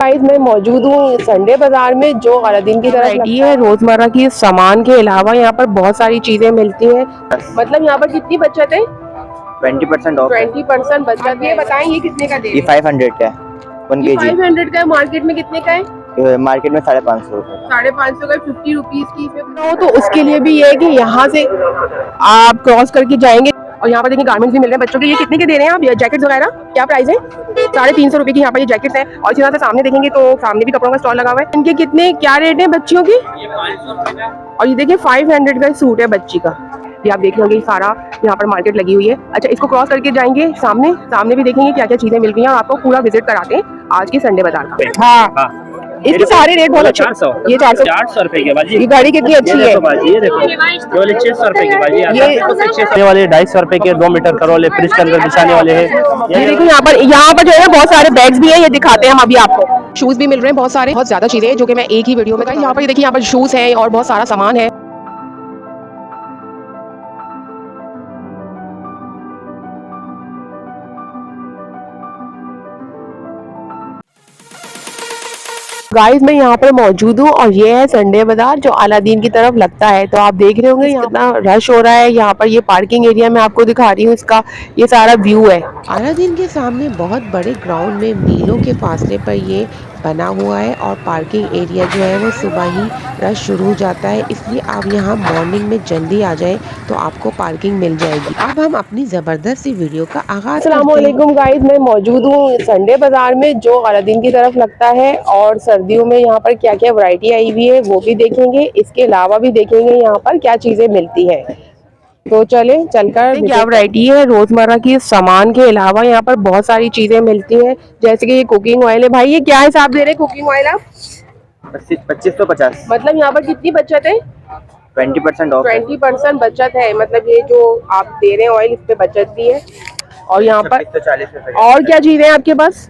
Guys मैं मौजूद हूँ संडे बाजार में जो अलादीन की तरफ वैरायटी है रोजमर्रा की सामान के अलावा यहाँ पर बहुत सारी चीजें मिलती हैं। मतलब यहाँ पर कितनी बचत है? 20% ऑफ है। 20% बचत। ये बताएं ये कितने का दे रहे ये हैं? 500 का है 1 ये kg। 500 का है, मार्केट में कितने का है? मार्केट में 550 रुपए। 550 का 50 रुपीज की हो तो उसके लिए भी ये है कि यहाँ से आप क्रॉस करके जाएंगे और यहाँ पर देखिए गारमेंट्स भी मिल रहे हैं बच्चों के। ये कितने के दे रहे हैं आप? जैकेट्स वगैरह क्या प्राइस है? 350 रुपए की यहाँ पर ये जैकेट्स हैं। और इसी तरह से सामने देखेंगे तो सामने भी कपड़ों का स्टॉल लगा हुआ है। इनके कितने क्या रेट है बच्चियों के? और ये देखिए 500 का सूट है बच्ची का। ये आप देख रहे होंगे सारा यहाँ पर मार्केट लगी हुई है। अच्छा इसको क्रॉस करके जाएंगे सामने, सामने भी देखेंगे क्या क्या चीजें मिल रही हैं और आपको पूरा विजिट कराते हैं आज के संडे बाजार का। हाँ इसके सारे रेट बहुत अच्छे। 400 ये 400 रुपए की बाजी। ये गाड़ी कितनी अच्छी है बाजी, ये देखो केवल 600 रुपए की बाजी। ये वाले 250 रुपए के 2 मीटर करोल फ्रिज के अंदर बिछाने वाले हैं। ये देखो यहाँ पर जो है बहुत सारे बैग्स भी हैं, ये दिखाते हैं हम अभी आपको। शूज भी मिल रहे हैं बहुत सारे, बहुत ज्यादा चीजें जो कि मैं एक ही वीडियो में यहाँ पर देखिए यहाँ पर शूज हैं और बहुत सारा सामान है। गाइस मैं यहाँ पर मौजूद हूँ और ये है संडे बाजार जो अलादीन की तरफ लगता है। तो आप देख रहे होंगे यहाँ कितना रश हो रहा है। यहाँ पर ये पार्किंग एरिया मैं आपको दिखा रही हूँ, इसका ये सारा व्यू है। अलादीन के सामने बहुत बड़े ग्राउंड में मीलों के फासले पर ये बना हुआ है और पार्किंग एरिया जो है वो सुबह ही रश शुरू हो जाता है, इसलिए आप यहाँ मॉर्निंग में जल्दी आ जाए तो आपको पार्किंग मिल जाएगी। अब हम अपनी ज़बरदस्त सी वीडियो का आगाज करते हैं। अस्सलाम वालेकुम गाइस मैं मौजूद हूँ संडे बाजार में जो अलादीन की तरफ लगता है और सर्दियों में यहाँ पर क्या क्या वैरायटी आई हुई है वो भी देखेंगे। इसके अलावा भी देखेंगे यहाँ पर क्या चीजें मिलती है। तो चले चलकर क्या वैरायटी है रोजमर्रा की सामान के अलावा यहाँ पर बहुत सारी चीजें मिलती हैं। जैसे कि ये कुकिंग ऑयल है भाई, ये क्या हिसाब दे रहे हैं कुकिंग ऑयल आप? 2550। मतलब यहाँ पर कितनी बचत है? 20% ऑफ है। 20% बचत है। मतलब ये जो आप दे रहे हैं ऑयल, इस पे बचत भी है। और यहाँ पर 40 रुपए। और क्या चीजें हैं आपके पास?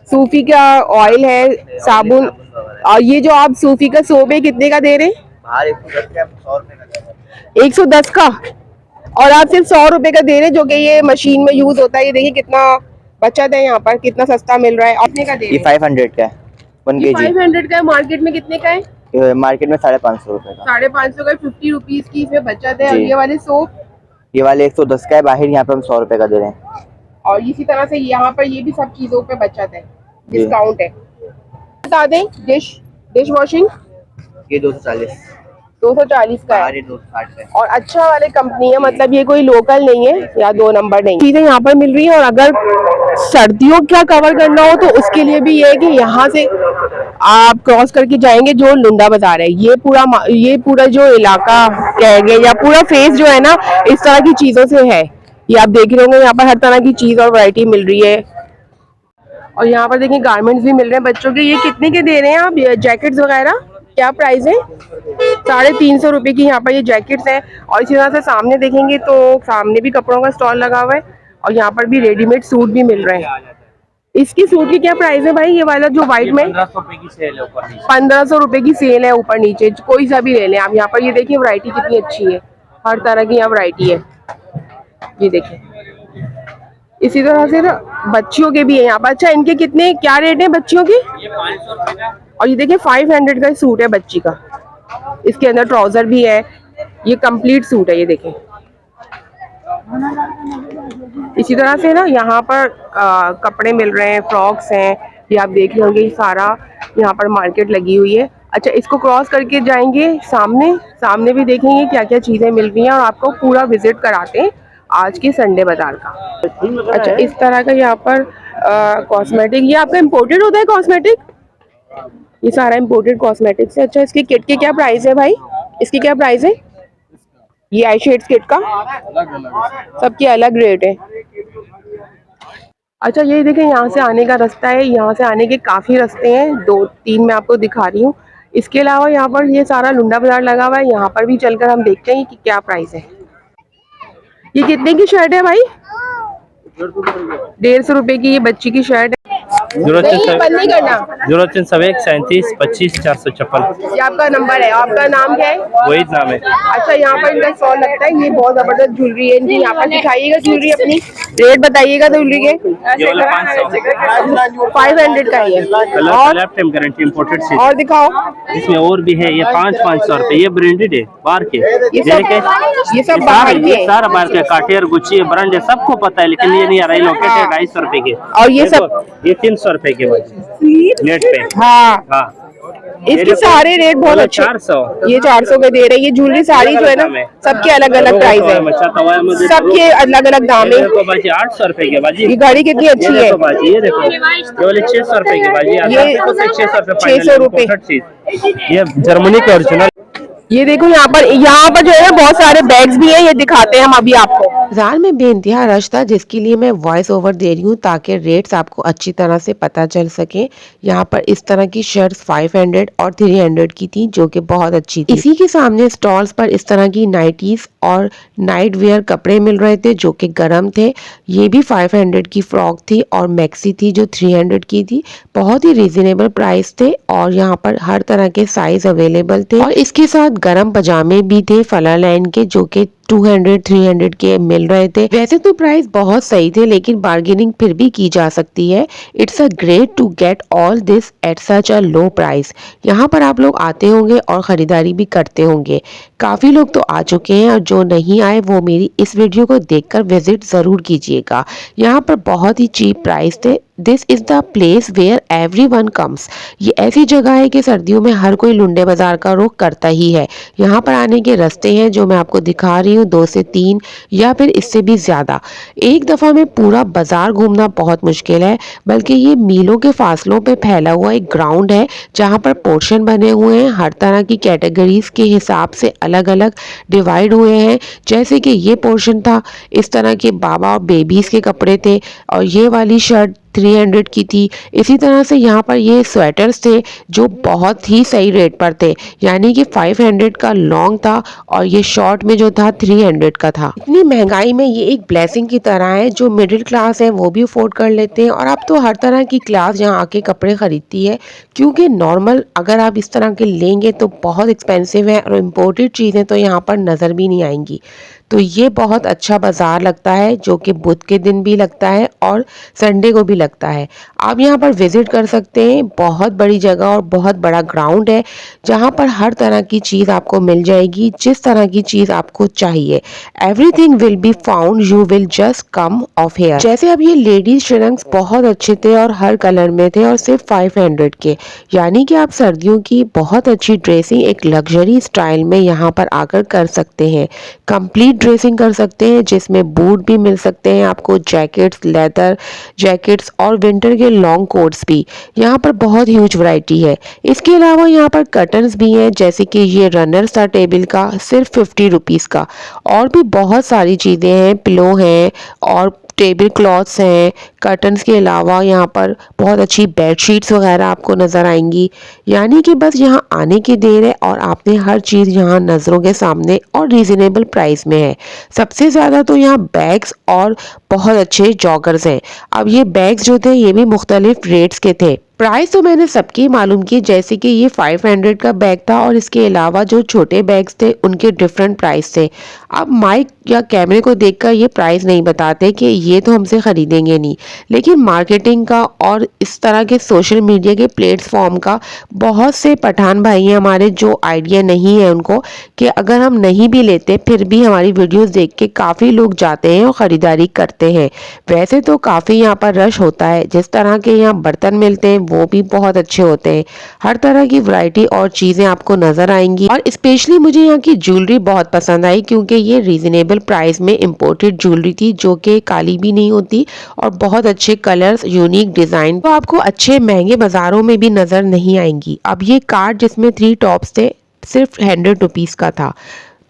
सूफी का ऑयल है, साबुन। और ये जो आप सूफी का सोप है कितने का दे रहे हैं? बाहर 110 का 100 रुपए का। 110 का और आप सिर्फ 100 रुपए का दे रहे हैं जो कि ये मशीन में यूज होता है। ये देखिए कितना बचत है, यहाँ पर कितना सस्ता मिल रहा है। कितने का दे रहे ये हैं? 500 का है 1 kg। 500 का है, मार्केट में कितने का है? मार्केट में 550 रुपए का। 550 का 50 रुपीज की इसमें बचत है। और ये वाले सोप ये वाले 110 का है, बाहर यहाँ पे हम 100 रुपए का दे रहे हैं। और इसी तरह से यहाँ पर ये भी सब चीजों पे बचत है, डिस्काउंट है। बता दें डिश वॉशिंग ये 240 का है 260 का है। और अच्छा वाले कंपनी है, मतलब ये कोई लोकल नहीं है या 2 नंबर नहीं। चीजें यहाँ पर मिल रही है। और अगर सर्दियों का कवर करना हो तो उसके लिए भी ये है कि यहाँ से आप क्रॉस करके जाएंगे जो लुंडा बाजार है। ये पूरा जो इलाका कहेंगे या पूरा फेस जो है ना इस तरह की चीजों से है। ये आप देख रहे होंगे यहाँ पर हर तरह की चीज और वैरायटी मिल रही है। और यहाँ पर देखिए गारमेंट्स भी मिल रहे हैं बच्चों के। ये कितने के दे रहे हैं आप जैकेट्स वगैरह? क्या प्राइस है? 350 रुपए की यहाँ पर ये जैकेट्स हैं। और इसी तरह से सामने देखेंगे तो सामने भी कपड़ों का स्टॉल लगा हुआ है और यहाँ पर भी रेडीमेड सूट भी मिल रहे हैं। इसकी सूट की क्या प्राइस है भाई? ये वाला जो व्हाइट में 1500 रुपए की सेल है ऊपर नीचे। 1500 रुपए की सेल है ऊपर नीचे, कोई सा भी ले लें आप। यहाँ पर ये देखिए वैरायटी कितनी अच्छी है, हर तरह की यहाँ वैरायटी है। ये देखिए इसी तरह से ना बच्चियों के भी है यहाँ पर। अच्छा इनके कितने क्या रेट है बच्चियों के? ये 500 रुपए का। और ये देखिए 500 का सूट है बच्ची का। इसके अंदर ट्राउजर भी है, ये कंप्लीट सूट है। ये देखें इसी तरह से ना यहाँ पर कपड़े मिल रहे हैं, फ्रॉक्स हैं। ये आप देख रहे होंगे सारा यहाँ पर मार्केट लगी हुई है। अच्छा इसको क्रॉस करके जाएंगे सामने भी देखेंगे क्या क्या चीजें मिल रही हैं और आपको पूरा विजिट कराते हैं आज के संडे बाजार का। अच्छा इस तरह का यहाँ पर कॉस्मेटिक, ये आपका इम्पोर्टेड होता है कॉस्मेटिक? ये सारा इम्पोर्टेड कॉस्मेटिक्स है। अच्छा इसकी किट के क्या प्राइस है भाई? इसकी क्या प्राइस है? ये आई शेड्स किट का सबकी अलग रेट है। अच्छा ये देखें यहाँ से आने का रास्ता है, यहाँ से आने के काफी रास्ते हैं, 2-3 मैं आपको दिखा रही हूँ। इसके अलावा यहाँ पर ये सारा लुंडा बाजार लगा हुआ है, यहाँ पर भी चलकर हम देखते हैं कि क्या प्राइस है। ये कितने की शर्ट है भाई? 150 रुपए की ये बच्ची की शर्ट है। नहीं बंद नहीं करना। 0301 37 25 456। ये आपका नंबर है, आपका नाम क्या है? वही नाम है। अच्छा, यहाँ पर इनका स्टॉल लगता है, ये बहुत जबरदस्त ज्वेलरी है इनकी। यहाँ पर दिखाइएगा ज्वेलरी अपनी, रेट बताइएगा ज्वेलरी के। ये वाला 500। 500 का ही है। कलर और लाइफ टाइम गारंटी, इम्पोर्टेड चीज। और दिखाओ, इसमें और भी है, ये 500 रुपए, ये ब्रांडेड है बाहर के। ये सब बाहर के ये सारा बाहर के, काटियर, गुच्ची, ब्रांड है, सबको पता है, लेकिन ये नहीं आ रहा है। लॉकेट है 250 रुपए के, और ये सब ये 300 रुपए के नेट पे। हाँ, हाँ, इसके सारे रेट बहुत अच्छे। 400, ये 400 के दे रहे हैं। ये ज्वेलरी सारी जो है ना, सबके अलग अलग प्राइस है, सबके अलग अलग दाम है। 800 रुपए के बाजी। ये घड़ी कितनी अच्छी है, बाजी ये देखो, केवल 600 रुपए की बाजी। ये 600 रुपए। ये जर्मनी के ओरिजिनल। ये देखो यहाँ पर जो है बहुत सारे बैग्स भी हैं, ये दिखाते हैं हम अभी आपको। बाजार में बेइंतहा रश था, जिसके लिए मैं वॉइस ओवर दे रही हूँ ताकि रेट्स आपको अच्छी तरह से पता चल सके। यहाँ पर इस तरह की शर्ट्स 500 और 300 की थी, जो कि बहुत अच्छी थी। इसी के सामने स्टॉल्स पर इस तरह की नाइटीज और नाइट वेयर कपड़े मिल रहे थे, जो कि गर्म थे। ये भी 500 की फ्रॉक थी और मैक्सी थी जो 300 की थी। बहुत ही रीजनेबल प्राइस थे और यहाँ पर हर तरह के साइज अवेलेबल थे। और इसके साथ गरम पजामे भी थे फला लाइन के, जो कि 200-300 के मिल रहे थे। वैसे तो प्राइस बहुत सही थे, लेकिन बार्गेनिंग फिर भी की जा सकती है। It's a great to get all this at such a low price. यहाँ पर आप लोग आते होंगे और खरीदारी भी करते होंगे। काफी लोग तो आ चुके हैं और जो नहीं आए वो मेरी इस वीडियो को देखकर विजिट जरूर कीजिएगा। यहाँ पर बहुत ही चीप प्राइस थे। This is the place where everyone comes. ये ऐसी जगह है कि सर्दियों में हर कोई लुंडे बाजार का रुख करता ही है। यहाँ पर आने के रास्ते हैं जो मैं आपको दिखा रही हूँ, 2 से 3 या फिर इससे भी ज्यादा। एक दफा में पूरा बाजार घूमना बहुत मुश्किल है, बल्कि ये मीलों के फासलों पे फैला हुआ एक ग्राउंड है, जहाँ पर पोर्शन बने हुए हैं, हर तरह की कैटेगरीज के हिसाब से अलग अलग डिवाइड हुए हैं। जैसे कि ये पोर्शन था, इस तरह के बाबा और बेबीज के कपड़े थे और ये वाली शर्ट 300 की थी। इसी तरह से यहाँ पर ये स्वेटर्स थे जो बहुत ही सही रेट पर थे, यानी कि 500 का लॉन्ग था और ये शॉर्ट में जो था 300 का था। इतनी महंगाई में ये एक ब्लेसिंग की तरह है, जो मिडिल क्लास है वो भी अफोर्ड कर लेते हैं। और अब तो हर तरह की क्लास यहाँ आके कपड़े खरीदती है, क्योंकि नॉर्मल अगर आप इस तरह के लेंगे तो बहुत एक्सपेंसिव है और इम्पोर्टेड चीज़ें तो यहाँ पर नज़र भी नहीं आएंगी। तो ये बहुत अच्छा बाजार लगता है, जो कि बुध के दिन भी लगता है और संडे को भी लगता है। आप यहाँ पर विजिट कर सकते हैं। बहुत बड़ी जगह और बहुत बड़ा ग्राउंड है, जहाँ पर हर तरह की चीज़ आपको मिल जाएगी, जिस तरह की चीज़ आपको चाहिए। Everything will be found, you will just come of here. जैसे अब ये लेडीज श्रृंक्स बहुत अच्छे थे और हर कलर में थे और सिर्फ 500 के, यानी कि आप सर्दियों की बहुत अच्छी ड्रेसिंग एक लग्जरी स्टाइल में यहाँ पर आकर कर सकते हैं। कंप्लीट ड्रेसिंग कर सकते हैं, जिसमें बूट भी मिल सकते हैं आपको, जैकेट्स, लेदर जैकेट्स और विंटर के लॉन्ग कोट्स भी। यहाँ पर बहुत ह्यूज वैरायटी है। इसके अलावा यहाँ पर कर्टन्स भी हैं, जैसे कि ये रनर्स था टेबल का, सिर्फ 50 रुपीज़ का। और भी बहुत सारी चीज़ें हैं, पिलो हैं और टेबल क्लॉथ्स हैं। कर्टन्स के अलावा यहाँ पर बहुत अच्छी बेडशीट्स वगैरह आपको नज़र आएंगी। यानी कि बस यहाँ आने की देर है और आपने हर चीज़ यहाँ नज़रों के सामने और रीज़नेबल प्राइस में है। सबसे ज़्यादा तो यहाँ बैग्स और बहुत अच्छे जॉगर्स हैं। अब ये बैग्स जो थे ये भी मुख्तलिफ रेट्स के थे। प्राइस तो मैंने सबकी मालूम की, जैसे कि ये 500 का बैग था और इसके अलावा जो छोटे बैग्स थे उनके डिफरेंट प्राइस थे। अब माइक या कैमरे को देखकर ये प्राइस नहीं बताते कि ये तो हमसे खरीदेंगे नहीं, लेकिन मार्केटिंग का और इस तरह के सोशल मीडिया के प्लेटफॉर्म का बहुत से पठान भाई हैं हमारे, जो आइडिया नहीं है उनको कि अगर हम नहीं भी लेते फिर भी हमारी वीडियोस देख के काफ़ी लोग जाते हैं और ख़रीदारी करते हैं। वैसे तो काफ़ी यहाँ पर रश होता है। जिस तरह के यहाँ बर्तन मिलते हैं वो भी बहुत अच्छे होते हैं। हर तरह की वैरायटी और चीज़ें आपको नज़र आएंगी। और स्पेशली मुझे यहाँ की ज्वेलरी बहुत पसंद आई, क्योंकि ये रीजनेबल प्राइस में इम्पोर्टेड ज्वेलरी थी, जो कि काली भी नहीं होती और बहुत अच्छे कलर्स, यूनिक डिज़ाइन तो आपको अच्छे महंगे बाज़ारों में भी नज़र नहीं आएंगी। अब ये कार्ड जिसमें 3 टॉप्स थे सिर्फ 100 रुपीज़ का था,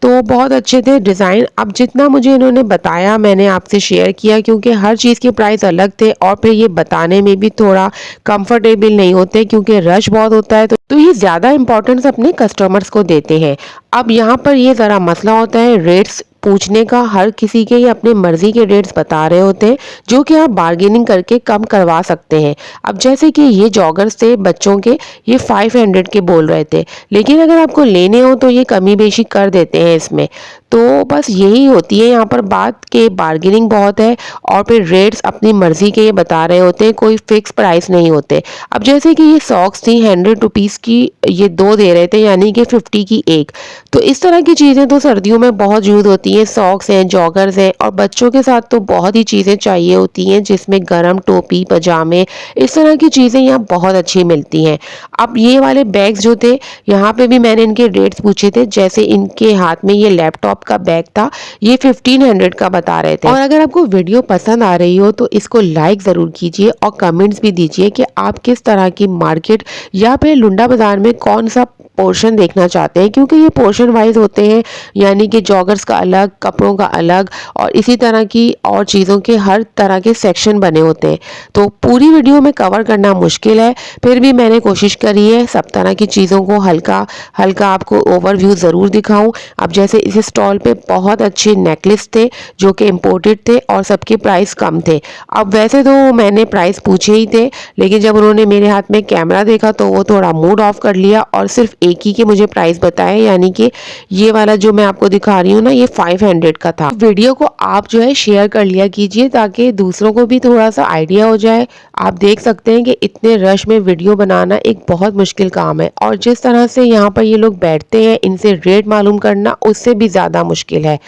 तो बहुत अच्छे थे डिज़ाइन। अब जितना मुझे इन्होंने बताया मैंने आपसे शेयर किया, क्योंकि हर चीज़ के प्राइस अलग थे और फिर ये बताने में भी थोड़ा कंफर्टेबल नहीं होते, क्योंकि रश बहुत होता है। तो ये ज़्यादा इंपॉर्टेंस अपने कस्टमर्स को देते हैं। अब यहाँ पर ये ज़रा मसला होता है, रेट्स पूछने का, हर किसी के ये अपने मर्जी के रेट्स बता रहे होते हैं जो कि आप बार्गेनिंग करके कम करवा सकते हैं। अब जैसे कि ये जॉगर्स थे बच्चों के, ये 500 के बोल रहे थे, लेकिन अगर आपको लेने हो तो ये कमी बेशी कर देते हैं इसमें। तो बस यही होती है यहाँ पर बात कि बार्गेनिंग बहुत है और फिर रेट्स अपनी मर्जी के ये बता रहे होते हैं, कोई फिक्स प्राइस नहीं होते। अब जैसे कि ये सॉक्स थी 100 रुपीज़ की, ये 2 दे रहे थे यानी कि 50 की एक। तो इस तरह की चीज़ें तो सर्दियों में बहुत यूज़ होती हैं, सॉक्स हैं, जॉगर्स हैं, और बच्चों के साथ तो बहुत ही चीज़ें चाहिए होती हैं जिसमें गर्म टोपी, पजामे, इस तरह की चीज़ें यहाँ बहुत अच्छी मिलती हैं। अब ये वाले बैग्स जो थे, यहाँ पे भी मैंने इनके रेट्स पूछे थे। जैसे इनके हाथ में ये लैपटॉप का बैग था, ये 1500 का बता रहे थे। और अगर आपको वीडियो पसंद आ रही हो तो इसको लाइक ज़रूर कीजिए और कमेंट्स भी दीजिए कि आप किस तरह की मार्केट या फिर लुंडा बाज़ार में कौन सा पोर्शन देखना चाहते हैं, क्योंकि ये पोर्शन वाइज होते हैं, यानी कि जॉगर्स का अलग, कपड़ों का अलग, और इसी तरह की और चीज़ों के हर तरह के सेक्शन बने होते हैं। तो पूरी वीडियो में कवर करना मुश्किल है, फिर भी मैंने कोशिश करी है सब तरह की चीज़ों को हल्का हल्का आपको ओवरव्यू ज़रूर दिखाऊं। अब जैसे इस स्टॉल पे बहुत अच्छे नेकलेस थे जो कि इम्पोर्टेड थे और सबके प्राइस कम थे। अब वैसे तो मैंने प्राइस पूछे ही थे, लेकिन जब उन्होंने मेरे हाथ में कैमरा देखा तो वो थोड़ा मूड ऑफ कर लिया और सिर्फ एक ही के मुझे प्राइस बताए, यानी कि ये वाला जो मैं आपको दिखा रही हूँ ना, ये 500 का था। वीडियो को आप जो है शेयर कर लिया कीजिए ताकि दूसरों को भी थोड़ा सा आइडिया हो जाए। आप देख सकते हैं कि इतने रश में वीडियो बनाना एक बहुत मुश्किल काम है, और जिस तरह से यहाँ पर ये लोग बैठते हैं, इनसे रेट मालूम करना उससे भी ज़्यादा मुश्किल है।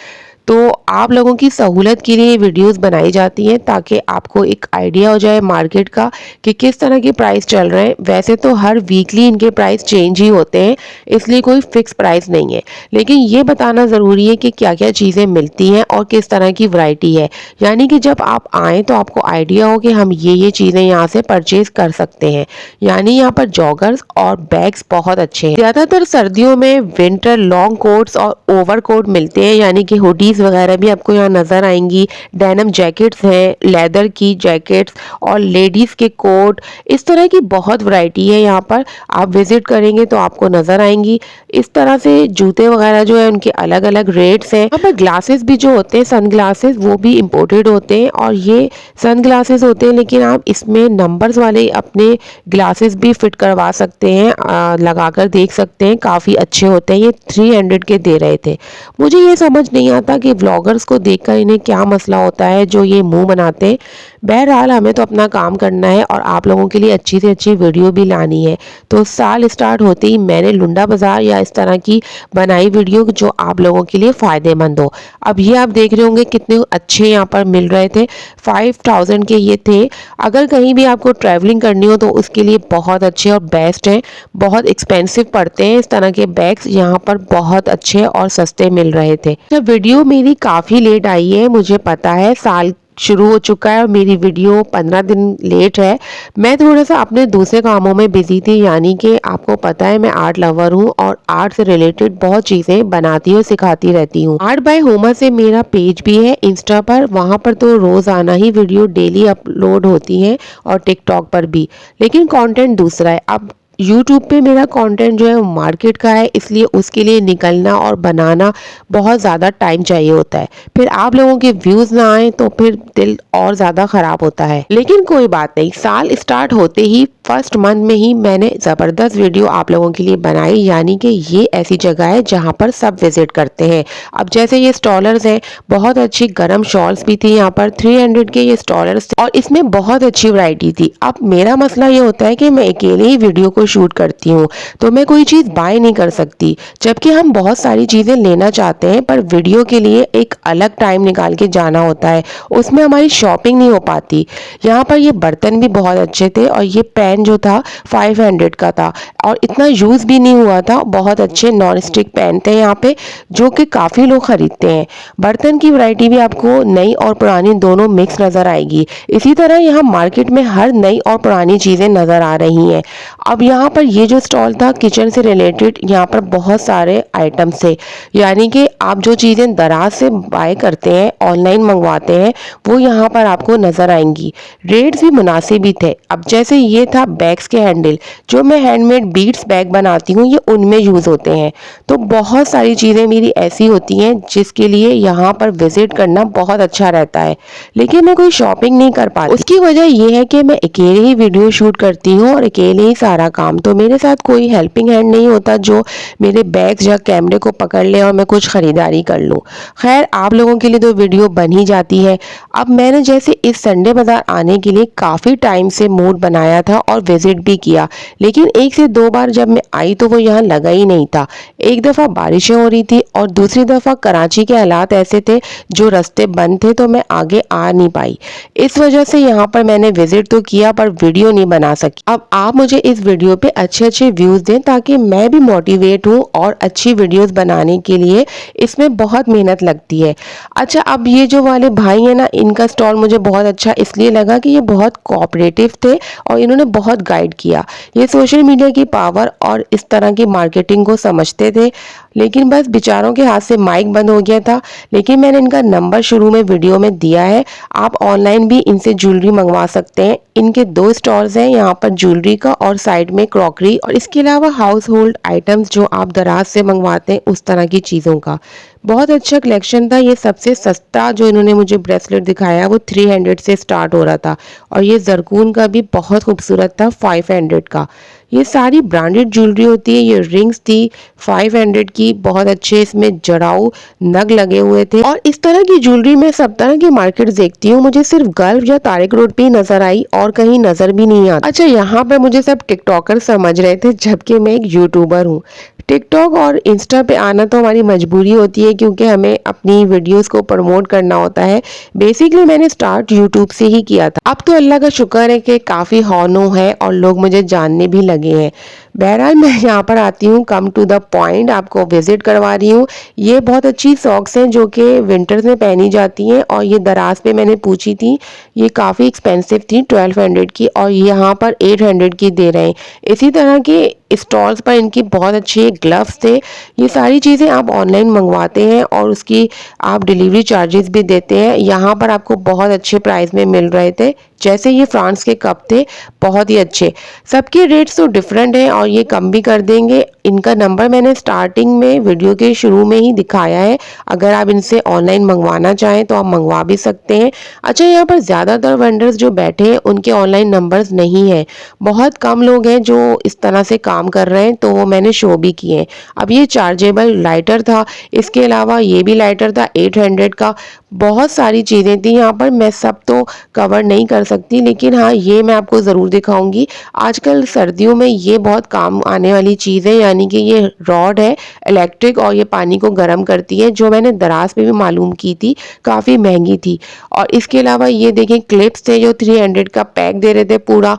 तो आप लोगों की सहूलत के लिए वीडियोस बनाई जाती हैं ताकि आपको एक आइडिया हो जाए मार्केट का कि किस तरह के प्राइस चल रहे हैं। वैसे तो हर वीकली इनके प्राइस चेंज ही होते हैं, इसलिए कोई फिक्स प्राइस नहीं है, लेकिन ये बताना ज़रूरी है कि क्या क्या चीज़ें मिलती हैं और किस तरह की वैरायटी है, यानी कि जब आप आएँ तो आपको आइडिया हो कि हम ये चीज़ें यहाँ से परचेज कर सकते हैं। यानी यहाँ पर जॉगर्स और बैग्स बहुत अच्छे हैं। ज़्यादातर सर्दियों में विंटर लॉन्ग कोट्स और ओवर कोट मिलते हैं, यानी कि हुडीज वगैरह भी आपको यहाँ नज़र आएंगी। डेनिम जैकेट्स हैं, लेदर की जैकेट्स और लेडीज़ के कोट, इस तरह की बहुत वैरायटी है। यहाँ पर आप विजिट करेंगे तो आपको नज़र आएंगी। इस तरह से जूते वगैरह जो है उनके अलग अलग रेट्स हैं। यहाँ पर ग्लासेस भी जो होते हैं, सन ग्लासेस, वो भी इम्पोर्टेड होते हैं, और ये सन ग्लासेस होते हैं, लेकिन आप इसमें नंबर्स वाले अपने ग्लासेस भी फिट करवा सकते हैं, लगाकर देख सकते हैं, काफ़ी अच्छे होते हैं। ये 300 के दे रहे थे। मुझे ये समझ नहीं आता कि व्लॉगर्स को देखकर इन्हें क्या मसला होता है जो ये मुंह बनाते हैं। बहरहाल हमें तो अपना काम करना है और आप लोगों के लिए अच्छी से अच्छी वीडियो भी लानी है। तो साल स्टार्ट होते ही मैंने लुंडा बाज़ार या इस तरह की बनाई वीडियो जो आप लोगों के लिए फ़ायदेमंद हो। अब ये आप देख रहे होंगे कितने अच्छे यहाँ पर मिल रहे थे, 5000 के ये थे। अगर कहीं भी आपको ट्रैवलिंग करनी हो तो उसके लिए बहुत अच्छे और बेस्ट हैं। बहुत एक्सपेंसिव पड़ते हैं इस तरह के बैग्स, यहाँ पर बहुत अच्छे और सस्ते मिल रहे थे। जब वीडियो मेरी काफ़ी लेट आई है, मुझे पता है साल शुरू हो चुका है और मेरी वीडियो 15 दिन लेट है। मैं थोड़ा सा अपने दूसरे कामों में बिजी थी, यानी कि आपको पता है मैं आर्ट लवर हूँ और आर्ट से रिलेटेड बहुत चीज़ें बनाती और सिखाती रहती हूँ। आर्ट बाय होमा से मेरा पेज भी है इंस्टा पर, वहाँ पर तो रोज़ाना ही वीडियो डेली अपलोड होती हैं, और टिकटॉक पर भी, लेकिन कंटेंट दूसरा है। अब यूट्यूब पे मेरा कंटेंट जो है मार्केट का है, इसलिए उसके लिए निकलना और बनाना बहुत ज़्यादा टाइम चाहिए होता है। फिर आप लोगों के व्यूज़ ना आए तो फिर दिल और ज़्यादा ख़राब होता है, लेकिन कोई बात नहीं। साल स्टार्ट होते ही फर्स्ट मंथ में ही मैंने ज़बरदस्त वीडियो आप लोगों के लिए बनाई, यानी कि ये ऐसी जगह है जहाँ पर सब विजिट करते हैं। अब जैसे ये स्टॉलर्स हैं, बहुत अच्छी गर्म शॉल्स भी थी यहाँ पर, 300 के ये स्टॉलर्स थे और इसमें बहुत अच्छी वैरायटी थी। अब मेरा मसला ये होता है कि मैं अकेले ही वीडियो को शूट करती हूँ, तो मैं कोई चीज़ बाय नहीं कर सकती, जबकि हम बहुत सारी चीज़ें लेना चाहते हैं, पर वीडियो के लिए एक अलग टाइम निकाल के जाना होता है, उसमें हमारी शॉपिंग नहीं हो पाती। यहाँ पर ये बर्तन भी बहुत अच्छे थे और ये पैन जो था 500 का था और इतना यूज़ भी नहीं हुआ था। बहुत अच्छे नॉन स्टिक पैन थे यहाँ पे, जो कि काफ़ी लोग खरीदते हैं। बर्तन की वैरायटी भी आपको नई और पुरानी दोनों मिक्स नज़र आएगी। इसी तरह यहाँ मार्केट में हर नई और पुरानी चीज़ें नज़र आ रही हैं। अब यहाँ पर ये जो स्टॉल था किचन से रिलेटेड, यहाँ पर बहुत सारे आइटम्स थे, यानी कि आप जो चीज़ें दराज से बाय करते हैं, ऑनलाइन मंगवाते हैं, वो यहाँ पर आपको नज़र आएंगी। रेट्स भी मुनासिब ही थे। अब जैसे ये था बैग्स के हैंडल, जो मैं हैंडमेड बीड्स बैग बनाती हूँ, ये उनमें यूज़ होते हैं। तो बहुत सारी चीज़ें मेरी ऐसी होती हैं जिसके लिए यहाँ पर विज़िट करना बहुत अच्छा रहता है, लेकिन मैं कोई शॉपिंग नहीं कर पाती। उसकी वजह ये है कि मैं अकेले ही वीडियो शूट करती हूँ और अकेले ही सारा काम, तो मेरे साथ कोई हेल्पिंग हैंड नहीं होता जो मेरे बैग्स या कैमरे को पकड़ ले और मैं कुछ ख़रीदारी कर लूँ। खैर, आप लोगों के लिए तो वीडियो बन ही जाती है। अब मैंने जैसे इस संडे बाज़ार आने के लिए काफ़ी टाइम से मूड बनाया था और विज़िट भी किया, लेकिन 1 से 2 बार जब मैं आई तो वो यहाँ लगा ही नहीं था। एक दफ़ा बारिशें हो रही थी और दूसरी दफ़ा कराची के हालात ऐसे थे, जो रास्ते बंद थे, तो मैं आगे आ नहीं पाई। इस वजह से यहाँ पर मैंने विज़िट तो किया पर वीडियो नहीं बना सकी। अब आप मुझे इस वीडियो पे अच्छे-अच्छे व्यूज़ दें ताकि मैं भी मोटिवेट हूँ और अच्छी वीडियोज़ बनाने के लिए इसमें बहुत मेहनत लगती है। अच्छा, अब ये जो वाले भाई हैं ना, इनका स्टॉल मुझे बहुत अच्छा इसलिए लगा कि ये बहुत कोऑपरेटिव थे और इन्होंने बहुत गाइड किया। ये सोशल मीडिया की पावर और इस तरह की मार्केटिंग को समझते थे, लेकिन बस बेचारों के हाथ से माइक बंद हो गया था। लेकिन मैंने इनका नंबर शुरू में वीडियो में दिया है, आप ऑनलाइन भी इनसे ज्वेलरी मंगवा सकते हैं। इनके 2 स्टॉल्स हैं यहाँ पर, ज्वेलरी का और साइड में क्रॉकरी, और इसके अलावा हाउस होल्ड आइटम्स जो आप दराज से मंगवाते हैं उस तरह की चीज़ों का। बहुत अच्छा कलेक्शन था। ये सबसे सस्ता जो इन्होंने मुझे ब्रेसलेट दिखाया वो 300 से स्टार्ट हो रहा था, और ये जरकून का भी बहुत खूबसूरत था 500 का। ये सारी ब्रांडेड ज्वेलरी होती है। ये रिंग्स थी 500 की, बहुत अच्छे इसमें जड़ाऊ नग लगे हुए थे। और इस तरह की ज्वेलरी मैं सब तरह की मार्केट देखती हूँ, मुझे सिर्फ गल्फ या तारिक रोड पे ही नजर आई और कहीं नजर भी नहीं आती। अच्छा, यहाँ पे मुझे सब टिकटॉकर समझ रहे थे, जबकि मैं एक यूट्यूबर हूँ। टिकटॉक और इंस्टा पे आना तो हमारी मजबूरी होती है, क्योंकि हमें अपनी वीडियोस को प्रमोट करना होता है। बेसिकली मैंने स्टार्ट यूट्यूब से ही किया था। अब तो अल्लाह का शुक्र है कि काफ़ी हौनो है और लोग मुझे जानने भी लगे हैं। बहरहाल, मैं यहाँ पर आती हूँ, कम टू द पॉइंट, आपको विजिट करवा रही हूँ। ये बहुत अच्छी सॉक्स हैं जो कि विंटर्स में पहनी जाती हैं, और ये दराज पे मैंने पूछी थी, ये काफ़ी एक्सपेंसिव थी 1200 की, और यहाँ पर 800 की दे रहे हैं। इसी तरह के स्टॉल्स पर इनकी बहुत अच्छे ग्लव्स थे। ये सारी चीज़ें आप ऑनलाइन मंगवाते हैं और उसकी आप डिलीवरी चार्जेस भी देते हैं। यहाँ पर आपको बहुत अच्छे प्राइस में मिल रहे थे। जैसे ये फ्रांस के कप थे, बहुत ही अच्छे। सबके रेट्स तो डिफरेंट हैं और ये कम भी कर देंगे। इनका नंबर मैंने स्टार्टिंग में वीडियो के शुरू में ही दिखाया है, अगर आप इनसे ऑनलाइन मंगवाना चाहें तो आप मंगवा भी सकते हैं। अच्छा, यहाँ पर ज़्यादातर वेंडर्स जो बैठे हैं उनके ऑनलाइन नंबर्स नहीं हैं, बहुत कम लोग हैं जो इस तरह से काम कर रहे हैं, तो वो मैंने शो भी किए हैं। अब ये चार्जेबल लाइटर था, इसके अलावा ये भी लाइटर था 800 का। बहुत सारी चीज़ें थी यहाँ पर, मैं सब तो कवर नहीं कर सकती, लेकिन हाँ, ये मैं आपको ज़रूर दिखाऊंगी। आजकल सर्दियों में ये बहुत काम आने वाली चीज़ है, यानी कि ये रॉड है इलेक्ट्रिक, और ये पानी को गर्म करती है, जो मैंने दराज पे भी मालूम की थी, काफ़ी महंगी थी। और इसके अलावा ये देखें, क्लिप्स थे जो 300 का पैक दे रहे थे पूरा,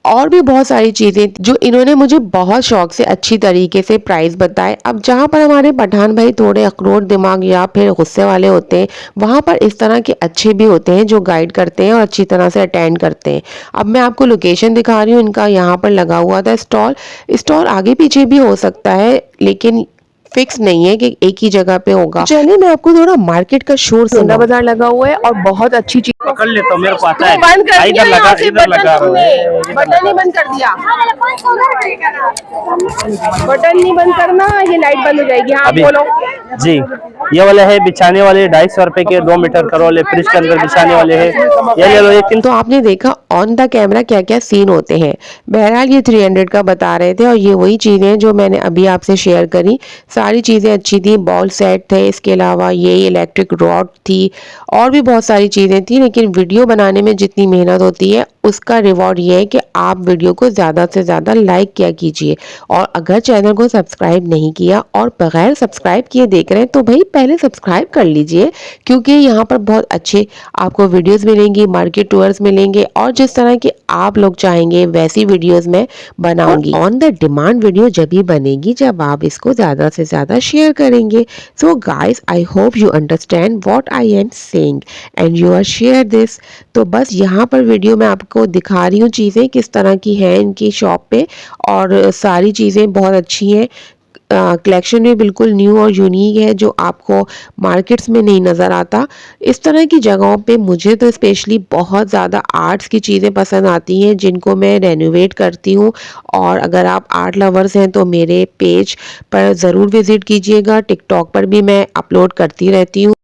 और भी बहुत सारी चीज़ें जो इन्होंने मुझे बहुत शौक से अच्छी तरीके से प्राइस बताए। अब जहाँ पर हमारे पठान भाई थोड़े अखरोट दिमाग या फिर गुस्से वाले होते हैं, वहाँ पर इस तरह के अच्छे भी होते हैं जो गाइड करते हैं और अच्छी तरह से अटेंड करते हैं। अब मैं आपको लोकेशन दिखा रही हूँ, इनका यहाँ पर लगा हुआ था स्टॉल। स्टॉल आगे पीछे भी हो सकता है, लेकिन फिक्स नहीं है कि एक ही जगह पे होगा। चलिए, मैं आपको थोड़ा मार्केट का शोर सुंदर बाजार लगा हुआ है और बहुत अच्छी चीज। पकड़ लेता हूँ, मेरे को आता है। बंद कर दिया, इधर लगा, यहाँ से इधर लगा। बटन ही बंद कर दिया। बटन नहीं बंद करना, ये लाइट बंद हो जाएगी। हाँ, अभी बोलो जी। ये वाले है बिछाने वाले 250 रुपए के 2 मीटर करोल, फ्रिज के अंदर बिछाने वाले है। ये ले लो, ये 300। तो आपने देखा ऑन द कैमरा क्या क्या सीन होते हैं। बहरहाल, ये 300 का बता रहे थे, और ये वही चीज़ें हैं जो मैंने अभी आपसे शेयर करी। सारी चीज़ें अच्छी थी, बॉल सेट थे, इसके अलावा ये इलेक्ट्रिक रॉड थी, और भी बहुत सारी चीज़ें थी। लेकिन वीडियो बनाने में जितनी मेहनत होती है उसका रिवॉर्ड ये है कि आप वीडियो को ज़्यादा से ज़्यादा लाइक किया कीजिए, और अगर चैनल को सब्सक्राइब नहीं किया और बगैर सब्सक्राइब किए देख रहे हैं तो भाई पहले सब्सक्राइब कर लीजिए, क्योंकि यहाँ पर बहुत अच्छे आपको वीडियोस मिलेंगी, मार्केट टूर्स मिलेंगे, और जिस तरह की आप लोग चाहेंगे वैसी वीडियोस मैं बनाऊंगी। ऑन द डिमांड वीडियो जब भी बनेगी जब आप इसको ज़्यादा से ज़्यादा शेयर करेंगे। So guys, I hope you understand what I am saying and you are share this. तो बस यहाँ पर वीडियो में आपको दिखा रही हूँ चीज़ें किस तरह की हैं इनकी शॉप पे, और सारी चीज़ें बहुत अच्छी हैं। कलेक्शन भी बिल्कुल न्यू और यूनिक है जो आपको मार्केट्स में नहीं नज़र आता। इस तरह की जगहों पे मुझे तो स्पेशली बहुत ज़्यादा आर्ट्स की चीज़ें पसंद आती हैं जिनको मैं रेनोवेट करती हूँ। और अगर आप आर्ट लवर्स हैं तो मेरे पेज पर ज़रूर विज़िट कीजिएगा। टिकटॉक पर भी मैं अपलोड करती रहती हूँ।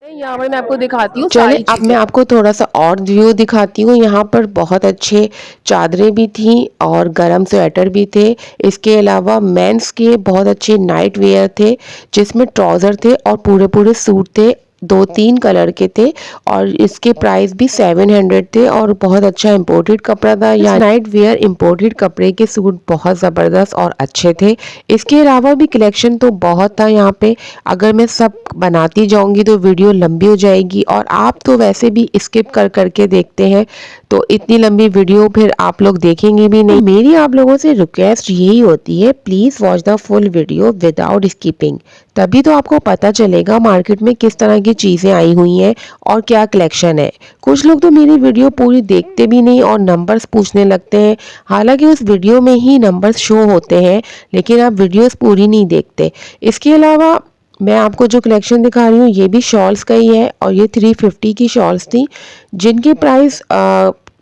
यहाँ पर मैं आपको दिखाती हूँ चले सारी अब मैं चीजें। आपको थोड़ा सा और व्यू दिखाती हूँ। यहाँ पर बहुत अच्छे चादरें भी थी और गर्म स्वेटर भी थे। इसके अलावा मेंस के बहुत अच्छे नाइट वेयर थे जिसमें ट्राउज़र थे और पूरे पूरे सूट थे। 2-3 कलर के थे और इसके प्राइस भी 700 थे और बहुत अच्छा इम्पोर्टेड कपड़ा था। या नाइट वेयर इम्पोर्टेड कपड़े के सूट बहुत ज़बरदस्त और अच्छे थे। इसके अलावा भी कलेक्शन तो बहुत था यहाँ पे। अगर मैं सब बनाती जाऊंगी तो वीडियो लंबी हो जाएगी और आप तो वैसे भी स्किप कर करके देखते हैं तो इतनी लंबी वीडियो फिर आप लोग देखेंगे भी नहीं। मेरी आप लोगों से रिक्वेस्ट यही होती है, please watch the full video without skipping, तभी तो आपको पता चलेगा मार्केट में किस तरह की चीज़ें आई हुई हैं और क्या कलेक्शन है। कुछ लोग तो मेरी वीडियो पूरी देखते भी नहीं और नंबर्स पूछने लगते हैं, हालांकि उस वीडियो में ही नंबर्स शो होते हैं लेकिन आप वीडियोस पूरी नहीं देखते। इसके अलावा मैं आपको जो कलेक्शन दिखा रही हूँ ये भी शॉल्स का ही है और ये 350 की शॉल्स थी जिनके प्राइस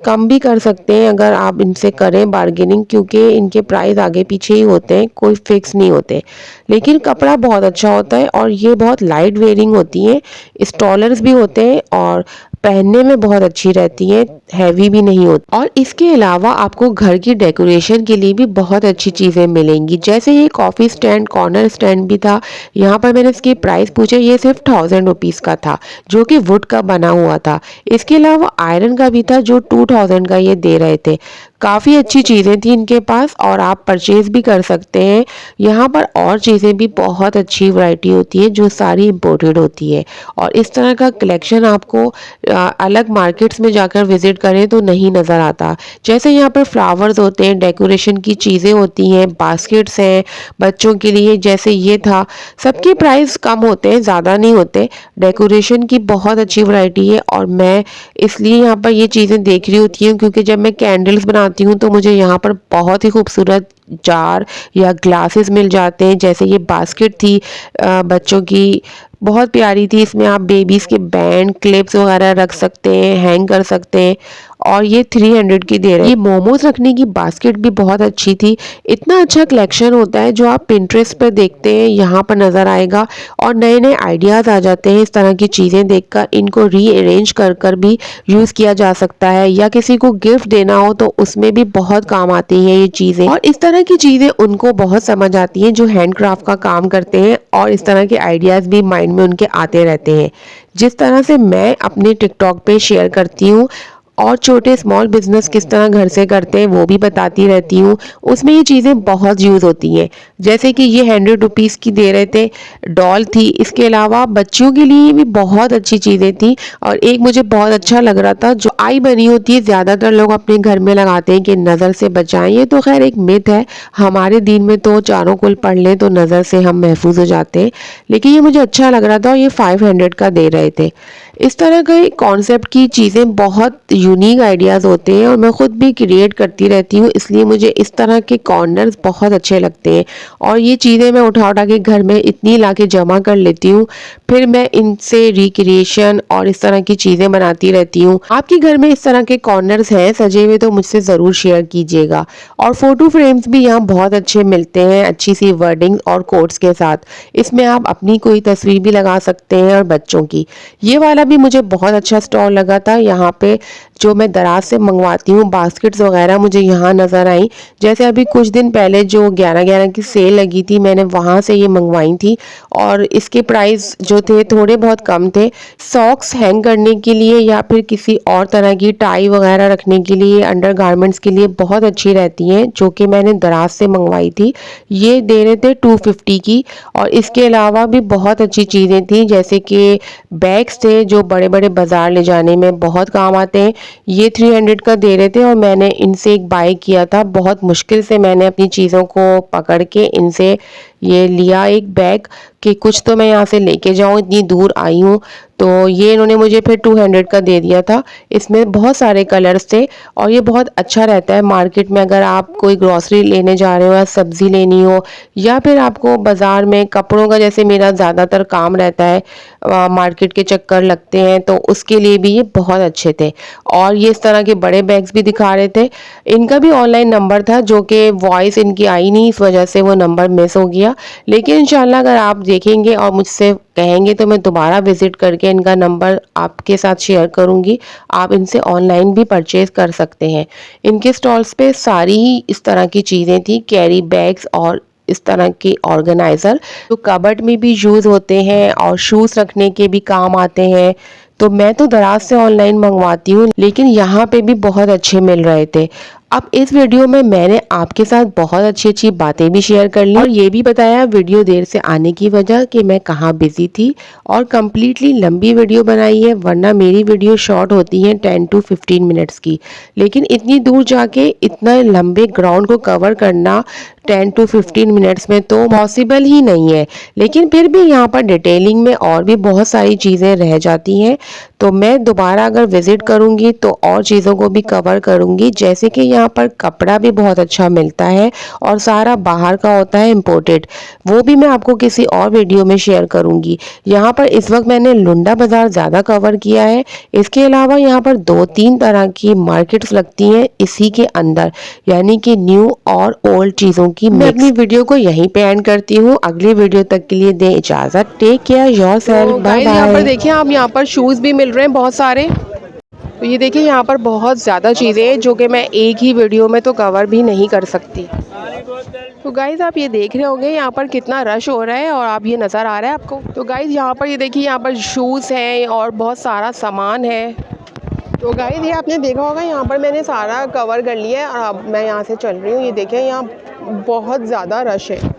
कम भी कर सकते हैं अगर आप इनसे करें बार्गेनिंग, क्योंकि इनके प्राइस आगे पीछे ही होते हैं, कोई फिक्स नहीं होते। लेकिन कपड़ा बहुत अच्छा होता है और ये बहुत लाइट वेयरिंग होती हैं, स्टॉलर्स भी होते हैं और पहनने में बहुत अच्छी रहती हैं, हैवी भी नहीं होती। और इसके अलावा आपको घर की डेकोरेशन के लिए भी बहुत अच्छी चीज़ें मिलेंगी। जैसे ये कॉफ़ी स्टैंड, कॉर्नर स्टैंड भी था। यहाँ पर मैंने इसके प्राइस पूछे, ये सिर्फ 1000 रुपीज़ का था जो कि वुड का बना हुआ था। इसके अलावा आयरन का भी था जो 2000 का ये दे रहे थे। काफ़ी अच्छी चीज़ें थी इनके पास और आप परचेज़ भी कर सकते हैं। यहाँ पर और चीज़ें भी बहुत अच्छी वैरायटी होती है जो सारी इम्पोर्टेड होती है और इस तरह का कलेक्शन आपको अलग मार्केट्स में जाकर विजिट करें तो नहीं नज़र आता। जैसे यहाँ पर फ्लावर्स होते हैं, डेकोरेशन की चीज़ें होती हैं, बास्केट्स हैं बच्चों के लिए, जैसे ये था। सबके प्राइस कम होते हैं, ज़्यादा नहीं होते। डेकोरेशन की बहुत अच्छी वैरायटी है और मैं इसलिए यहाँ पर ये चीज़ें देख रही होती हूँ क्योंकि जब मैं कैंडल्स बनाती हूँ तो मुझे यहाँ पर बहुत ही खूबसूरत जार या ग्लासेस मिल जाते हैं। जैसे ये बास्केट थी बच्चों की, बहुत प्यारी थी। इसमें आप बेबीज़ के बैंड, क्लिप्स वगैरह रख सकते हैं, हैंग कर सकते हैं और ये 300 की दे रहे हैं। ये मोमोज रखने की बास्केट भी बहुत अच्छी थी। इतना अच्छा कलेक्शन होता है जो आप पिंटरेस्ट पर देखते हैं यहाँ पर नज़र आएगा और नए नए आइडियाज़ आ जाते हैं। इस तरह की चीज़ें देखकर इनको रीअरेंज कर कर भी यूज़ किया जा सकता है या किसी को गिफ्ट देना हो तो उसमें भी बहुत काम आती हैं ये चीज़ें। और इस तरह की चीज़ें उनको बहुत समझ आती हैं जो हैंडक्राफ्ट का काम करते हैं और इस तरह के आइडियाज़ भी माइंड में उनके आते रहते हैं। जिस तरह से मैं अपने टिकटॉक पे शेयर करती हूँ और छोटे स्मॉल बिजनेस किस तरह घर से करते हैं वो भी बताती रहती हूँ, उसमें ये चीज़ें बहुत यूज़ होती हैं। जैसे कि ये 100 रुपीज़ की दे रहे थे, डॉल थी। इसके अलावा बच्चों के लिए भी बहुत अच्छी चीज़ें थी और एक मुझे बहुत अच्छा लग रहा था जो आई बनी होती है, ज़्यादातर लोग अपने घर में लगाते हैं कि नज़र से बचाएं। ये तो खैर एक मिथ है, हमारे दिन में तो चारों कुल पढ़ लें तो नज़र से हम महफूज हो जाते हैं, लेकिन ये मुझे अच्छा लग रहा था और ये 500 का दे रहे थे। इस तरह के कॉन्सेप्ट की चीज़ें बहुत यूनिक आइडियाज़ होते हैं और मैं ख़ुद भी क्रिएट करती रहती हूँ, इसलिए मुझे इस तरह के कॉर्नर्स बहुत अच्छे लगते हैं और ये चीज़ें मैं उठा उठा के घर में इतनी ला के जमा कर लेती हूँ, फिर मैं इनसे रिक्रिएशन और इस तरह की चीज़ें बनाती रहती हूँ। आपके घर में इस तरह के कॉर्नर्स हैं सजे हुए तो मुझसे ज़रूर शेयर कीजिएगा। और फ़ोटो फ्रेम्स भी यहाँ बहुत अच्छे मिलते हैं, अच्छी सी वर्डिंग और कोट्स के साथ। इसमें आप अपनी कोई तस्वीर भी लगा सकते हैं और बच्चों की। ये वाला भी मुझे बहुत अच्छा स्टॉल लगा था। यहाँ पे जो मैं दराज से मंगवाती हूँ बास्केट्स वगैरह मुझे यहाँ नज़र आई। जैसे अभी कुछ दिन पहले जो 11/11 की सेल लगी थी मैंने वहाँ से ये मंगवाई थी और इसके प्राइस जो थे थोड़े बहुत कम थे। सॉक्स हैंग करने के लिए या फिर किसी और तरह की टाई वगैरह रखने के लिए, अंडर गारमेंट्स के लिए बहुत अच्छी रहती हैं, जो कि मैंने दराज से मंगवाई थी। ये दे रहे थे 250 की। और इसके अलावा भी बहुत अच्छी चीज़ें थी, जैसे कि बैग्स थे जो बड़े बड़े बाज़ार ले जाने में बहुत काम आते हैं। ये 300 का दे रहे थे और मैंने इनसे एक बाय किया था। बहुत मुश्किल से मैंने अपनी चीज़ों को पकड़ के इनसे ये लिया एक बैग कि कुछ तो मैं यहाँ से लेके जाऊँ, इतनी दूर आई हूँ। तो ये इन्होंने मुझे फिर 200 का दे दिया था। इसमें बहुत सारे कलर्स थे और ये बहुत अच्छा रहता है मार्केट में अगर आप कोई ग्रॉसरी लेने जा रहे हो या सब्ज़ी लेनी हो, या फिर आपको बाज़ार में कपड़ों का, जैसे मेरा ज़्यादातर काम रहता है, मार्केट के चक्कर लगते हैं, तो उसके लिए भी ये बहुत अच्छे थे। और ये इस तरह के बड़े बैग्स भी दिखा रहे थे। इनका भी ऑनलाइन नंबर था जो कि वॉइस इनकी आई नहीं, इस वजह से वो नंबर मिस हो गया। लेकिन इंशाल्लाह अगर आप देखेंगे और मुझसे कहेंगे तो मैं दोबारा विज़िट करके इनका नंबर आपके साथ शेयर करूँगी। आप इनसे ऑनलाइन भी परचेज़ कर सकते हैं। इनके स्टॉल्स पे सारी ही इस तरह की चीज़ें थी, कैरी बैग्स और इस तरह के ऑर्गेनाइज़र जो कबर्ड में भी यूज़ होते हैं और शूज़ रखने के भी काम आते हैं। तो मैं तो दराज से ऑनलाइन मंगवाती हूँ, लेकिन यहाँ पे भी बहुत अच्छे मिल रहे थे। अब इस वीडियो में मैंने आपके साथ बहुत अच्छी बातें भी शेयर कर ली और ये भी बताया वीडियो देर से आने की वजह कि मैं कहाँ बिजी थी, और कम्प्लीटली लंबी वीडियो बनाई है, वरना मेरी वीडियो शॉर्ट होती हैं 10 to 15 मिनट्स की। लेकिन इतनी दूर जाके इतना लंबे ग्राउंड को कवर करना 10 to 15 मिनट्स में तो पॉसिबल ही नहीं है। लेकिन फिर भी यहाँ पर डिटेलिंग में और भी बहुत सारी चीज़ें रह जाती हैं, तो मैं दोबारा अगर विज़िट करूँगी तो और चीज़ों को भी कवर करूँगी। जैसे कि यहाँ पर कपड़ा भी बहुत अच्छा मिलता है और सारा बाहर का होता है इम्पोर्टेड, वो भी मैं आपको किसी और वीडियो में शेयर करूँगी। यहाँ पर इस वक्त मैंने लुंडा बाज़ार ज़्यादा कवर किया है। इसके अलावा यहाँ पर 2-3 तरह की मार्केट्स लगती हैं इसी के अंदर, यानी कि न्यू और ओल्ड चीज़ों की। मैं अपनी वीडियो को यहीं पे एंड करती हूँ। अगली वीडियो तक के लिए दें इजाज़त। टेक केयर योरसेल्फ, बाय यहाँ पर बाय। देखिए आप, यहाँ पर शूज़ भी मिल रहे हैं बहुत सारे। तो ये देखिए यहाँ पर बहुत ज़्यादा चीज़ें हैं जो कि मैं एक ही वीडियो में तो कवर भी नहीं कर सकती। तो गाइज़ आप ये देख रहे होंगे यहाँ पर कितना रश हो रहा है, और आप ये नज़र आ रहा है आपको। तो गाइज़ यहाँ पर ये देखिए, यहाँ पर शूज़ हैं और बहुत सारा सामान है। तो गाइज़ ये आपने देखा होगा, यहाँ पर मैंने सारा कवर कर लिया है और अब मैं यहाँ से चल रही हूँ। ये देखें यहाँ बहुत ज़्यादा रश है।